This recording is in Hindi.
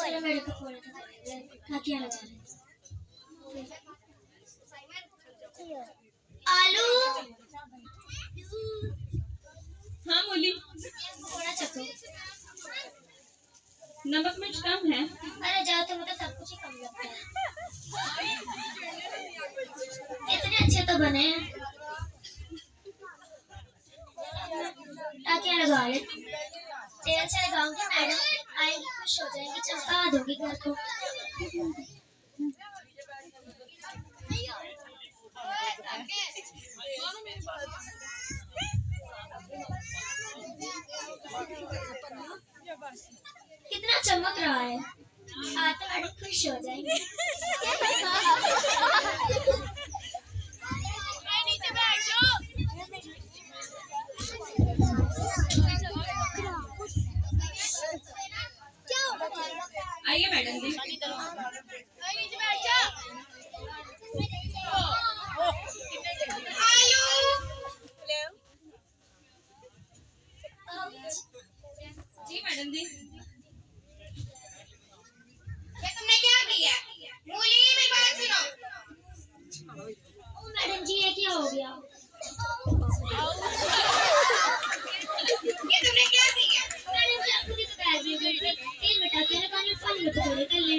चलो मेरे को फोन क्या लगा रहे आलू। हाँ बोली। थोड़ा चखो। नमक मिर्च कम है। अरे जाओ, तुम्हें तो सब कुछ ही कम लगता है। इतने अच्छे तो बने हैं। टाकियां लगा ले। तेल से लगाऊंगी, मैडम आएंगी, खुश हो जाएंगी, चमका दूंगी घर को। कितना चमक रहा है, आज तो मैडम खुश हो जाएंगी। आइए मैडम जी। जी मैडम जी। तुमने क्या किया? मूली, मेरी बात सुनो। ओ मैडम जी, ये क्या हो गया? ये तुमने क्या किया? मैडम जी, आपको तो पैर भी गिर गए। तेल बटा के लगाने, पानी में पकौड़े कर ले।